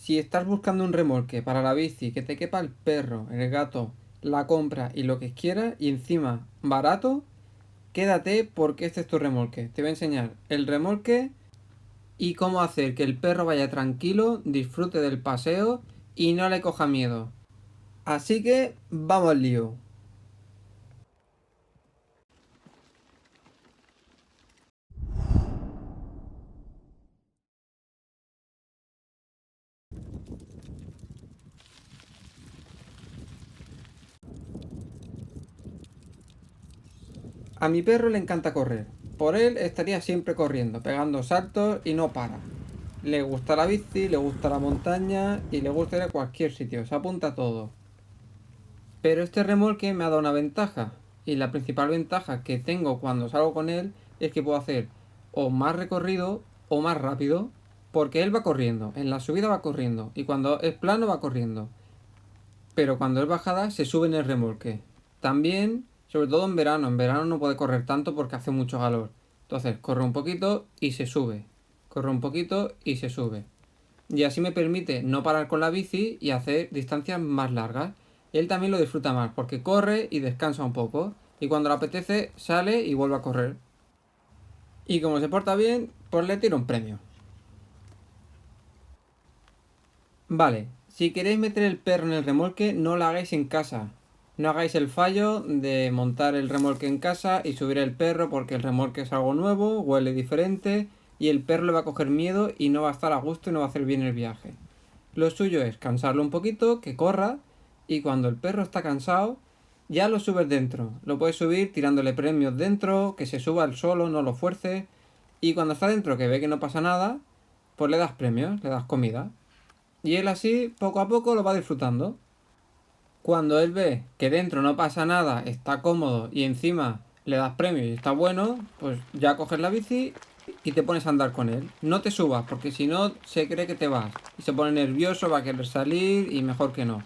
Si estás buscando un remolque para la bici que te quepa el perro, el gato, la compra y lo que quieras y encima barato, quédate porque este es tu remolque. Te voy a enseñar el remolque y cómo hacer que el perro vaya tranquilo, disfrute del paseo y no le coja miedo. Así que vamos al lío. A mi perro le encanta correr. Por él estaría siempre corriendo, pegando saltos y no para. Le gusta la bici, le gusta la montaña y le gusta ir a cualquier sitio, se apunta a todo. Pero este remolque me ha dado una ventaja. Y la principal ventaja que tengo cuando salgo con él es que puedo hacer o más recorrido o más rápido. Porque él va corriendo, en la subida va corriendo y cuando es plano va corriendo. Pero cuando es bajada se sube en el remolque. También, sobre todo en verano no puede correr tanto porque hace mucho calor. Entonces corre un poquito y se sube. Corre un poquito y se sube. Y así me permite no parar con la bici y hacer distancias más largas. Él también lo disfruta más porque corre y descansa un poco. Y cuando le apetece sale y vuelve a correr. Y como se porta bien, pues le tiro un premio. Vale, si queréis meter el perro en el remolque, no lo hagáis en casa. No hagáis el fallo de montar el remolque en casa y subir el perro porque el remolque es algo nuevo, huele diferente y el perro le va a coger miedo y no va a estar a gusto y no va a hacer bien el viaje. Lo suyo es cansarlo un poquito, que corra y cuando el perro está cansado, ya lo subes dentro. Lo puedes subir tirándole premios dentro, que se suba el solo, no lo fuerces. Y cuando está dentro, que ve que no pasa nada, pues le das premios, le das comida. Y él así, poco a poco, lo va disfrutando. Cuando él ve que dentro no pasa nada, está cómodo y encima le das premio y está bueno, pues ya coges la bici y te pones a andar con él. No te subas, porque si no se cree que te vas. Y se pone nervioso, va a querer salir y mejor que no.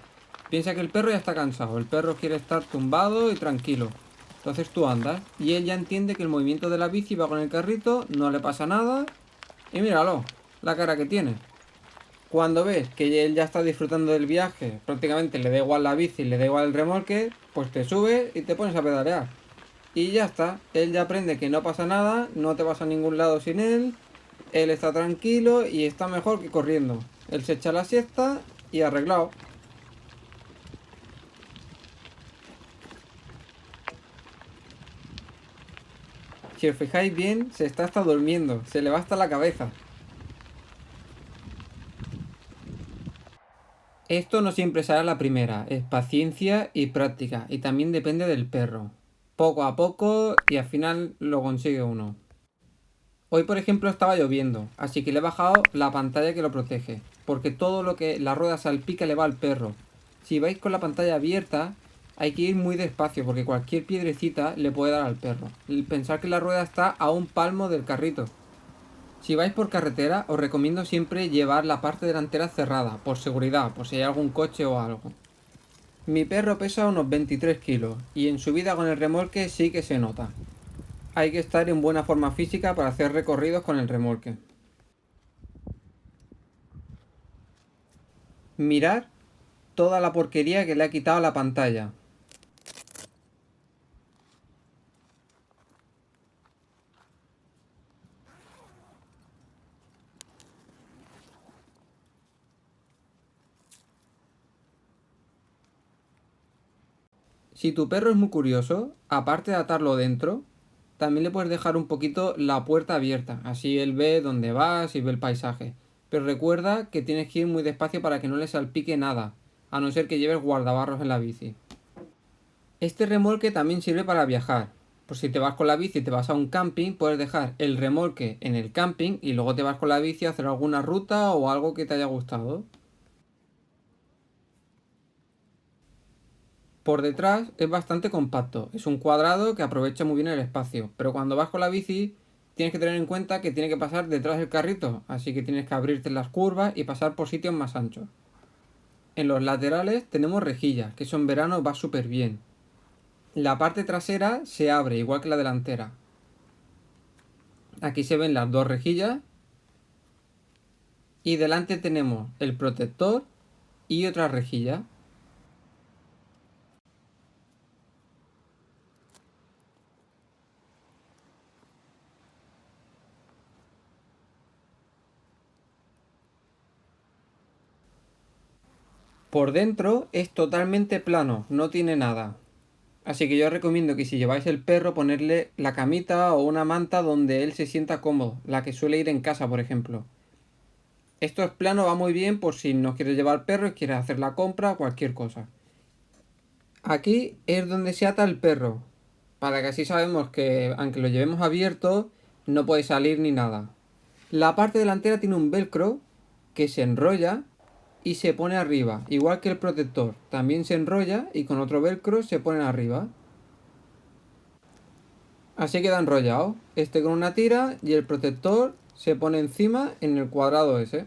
Piensa que el perro ya está cansado, el perro quiere estar tumbado y tranquilo. Entonces tú andas y él ya entiende que el movimiento de la bici va con el carrito, no le pasa nada y míralo, la cara que tiene. Cuando ves que él ya está disfrutando del viaje, prácticamente le da igual la bici, le da igual el remolque, pues te subes y te pones a pedalear. Y ya está, él ya aprende que no pasa nada, no te vas a ningún lado sin él está tranquilo y está mejor que corriendo. Él se echa la siesta y arreglado. Si os fijáis bien, se está hasta durmiendo, se le va hasta la cabeza. Esto no siempre será la primera, es paciencia y práctica, y también depende del perro. Poco a poco y al final lo consigue uno. Hoy, por ejemplo, estaba lloviendo, así que le he bajado la pantalla que lo protege, porque todo lo que la rueda salpica le va al perro. Si vais con la pantalla abierta, hay que ir muy despacio, porque cualquier piedrecita le puede dar al perro. Y pensar que la rueda está a un palmo del carrito. Si vais por carretera, os recomiendo siempre llevar la parte delantera cerrada, por seguridad, por si hay algún coche o algo. Mi perro pesa unos 23 kilos, y en subida con el remolque sí que se nota. Hay que estar en buena forma física para hacer recorridos con el remolque. Mirar toda la porquería que le ha quitado la pantalla. Si tu perro es muy curioso, aparte de atarlo dentro, también le puedes dejar un poquito la puerta abierta, así él ve dónde vas y ve el paisaje. Pero recuerda que tienes que ir muy despacio para que no le salpique nada, a no ser que lleves guardabarros en la bici. Este remolque también sirve para viajar. Por si te vas con la bici y te vas a un camping, puedes dejar el remolque en el camping y luego te vas con la bici a hacer alguna ruta o algo que te haya gustado. Por detrás es bastante compacto, es un cuadrado que aprovecha muy bien el espacio, pero cuando vas con la bici tienes que tener en cuenta que tiene que pasar detrás del carrito, así que tienes que abrirte las curvas y pasar por sitios más anchos. En los laterales tenemos rejillas, que eso en verano va súper bien. La parte trasera se abre igual que la delantera. Aquí se ven las dos rejillas Y delante tenemos el protector y otra rejilla. Por dentro es totalmente plano, no tiene nada. Así que yo recomiendo que si lleváis el perro ponerle la camita o una manta donde él se sienta cómodo, la que suele ir en casa, por ejemplo. Esto es plano, va muy bien por si no quieres llevar perro y quieres hacer la compra o cualquier cosa. Aquí es donde se ata el perro, para que así sabemos que aunque lo llevemos abierto, no puede salir ni nada. La parte delantera tiene un velcro que se enrolla y se pone arriba, igual que el protector. También se enrolla y con otro velcro se pone arriba. Así queda enrollado. Este con una tira y el protector se pone encima en el cuadrado ese.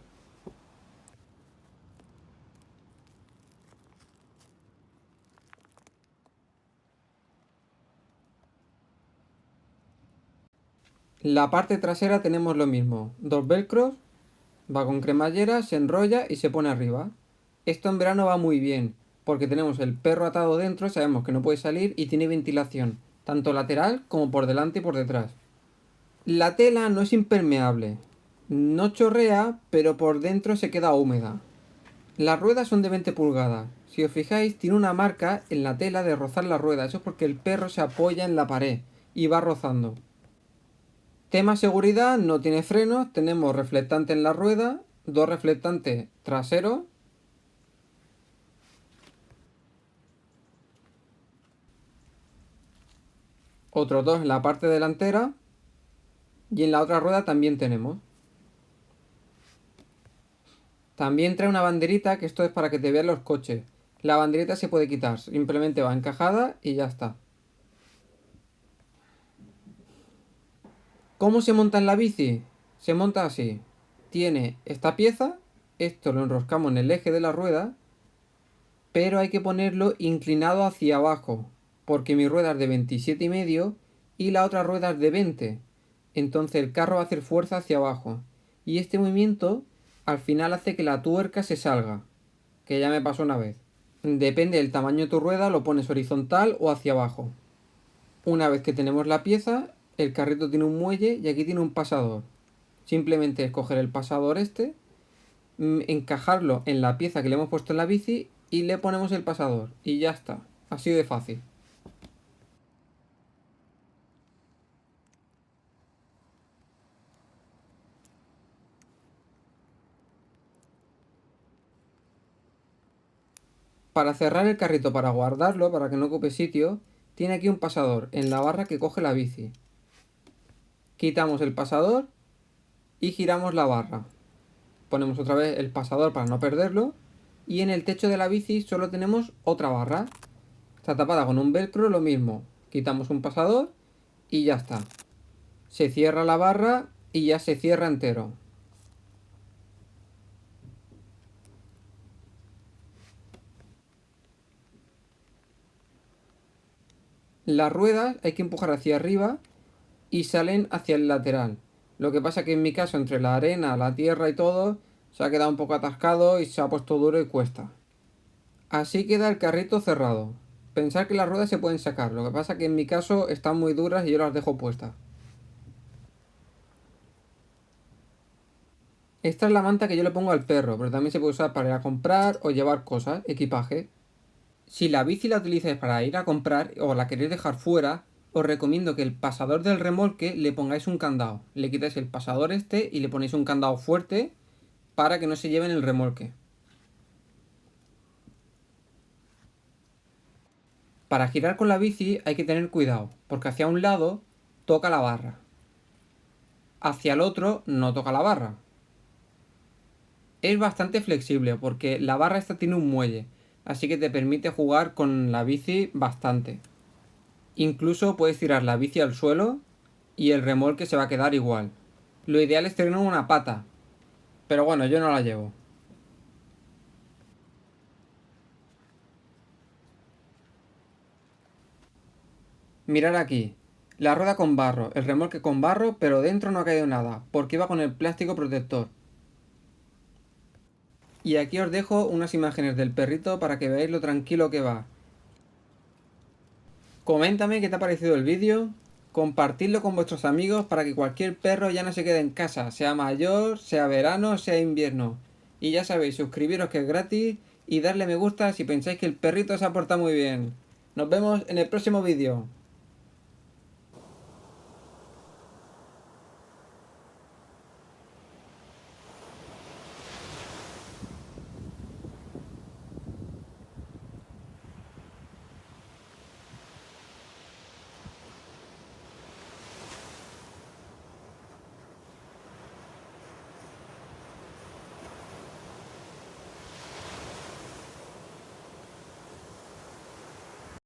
La parte trasera tenemos lo mismo. Dos velcros, va con cremallera, se enrolla y se pone arriba. Esto en verano va muy bien, porque tenemos el perro atado dentro, sabemos que no puede salir y tiene ventilación, tanto lateral como por delante y por detrás. La tela no es impermeable, no chorrea, pero por dentro se queda húmeda. Las ruedas son de 20 pulgadas. Si os fijáis, tiene una marca en la tela de rozar la rueda. Eso es porque el perro se apoya en la pared y va rozando. Tema seguridad, no tiene frenos. Tenemos reflectante en la rueda, dos reflectantes traseros, otros dos en la parte delantera y en la otra rueda también tenemos. También trae una banderita, que esto es para que te vean los coches. La banderita se puede quitar, simplemente va encajada y ya está. ¿Cómo se monta en la bici? Se monta así. Tiene esta pieza, esto lo enroscamos en el eje de la rueda, pero hay que ponerlo inclinado hacia abajo, porque mi rueda es de 27,5 y la otra rueda es de 20. Entonces el carro va a hacer fuerza hacia abajo. Y este movimiento al final hace que la tuerca se salga, que ya me pasó una vez. Depende del tamaño de tu rueda, lo pones horizontal o hacia abajo. Una vez que tenemos la pieza, el carrito tiene un muelle y aquí tiene un pasador. Simplemente es coger el pasador este, encajarlo en la pieza que le hemos puesto en la bici y le ponemos el pasador. Y ya está. Así de fácil. Para cerrar el carrito, para guardarlo, para que no ocupe sitio, tiene aquí un pasador en la barra que coge la bici. Quitamos el pasador y giramos la barra. Ponemos otra vez el pasador para no perderlo. Y en el techo de la bici solo tenemos otra barra. Está tapada con un velcro, lo mismo. Quitamos un pasador y ya está. Se cierra la barra y ya se cierra entero. Las ruedas hay que empujar hacia arriba y salen hacia el lateral. Lo que pasa que en mi caso, entre la arena, la tierra y todo, se ha quedado un poco atascado y se ha puesto duro y cuesta. Así queda el carrito cerrado. Pensar que las ruedas se pueden sacar, lo que pasa que en mi caso están muy duras y yo las dejo puestas. Esta es la manta que yo le pongo al perro, pero también se puede usar para ir a comprar o llevar cosas, equipaje. Si la bici la utilizáis para ir a comprar o la queréis dejar fuera, os recomiendo que el pasador del remolque le pongáis un candado. Le quitáis el pasador este y le ponéis un candado fuerte para que no se lleven el remolque. Para girar con la bici hay que tener cuidado, porque hacia un lado toca la barra, hacia el otro no toca la barra. Es bastante flexible porque la barra esta tiene un muelle, así que te permite jugar con la bici bastante. Incluso puedes tirar la bici al suelo y el remolque se va a quedar igual. Lo ideal es tener una pata, pero bueno, yo no la llevo. Mirar aquí. La rueda con barro, el remolque con barro, pero dentro no ha caído nada, porque iba con el plástico protector. Y aquí os dejo unas imágenes del perrito para que veáis lo tranquilo que va. Coméntame qué te ha parecido el vídeo, compartidlo con vuestros amigos para que cualquier perro ya no se quede en casa, sea mayor, sea verano, sea invierno. Y ya sabéis, suscribiros que es gratis y darle me gusta si pensáis que el perrito se ha portado muy bien. Nos vemos en el próximo vídeo.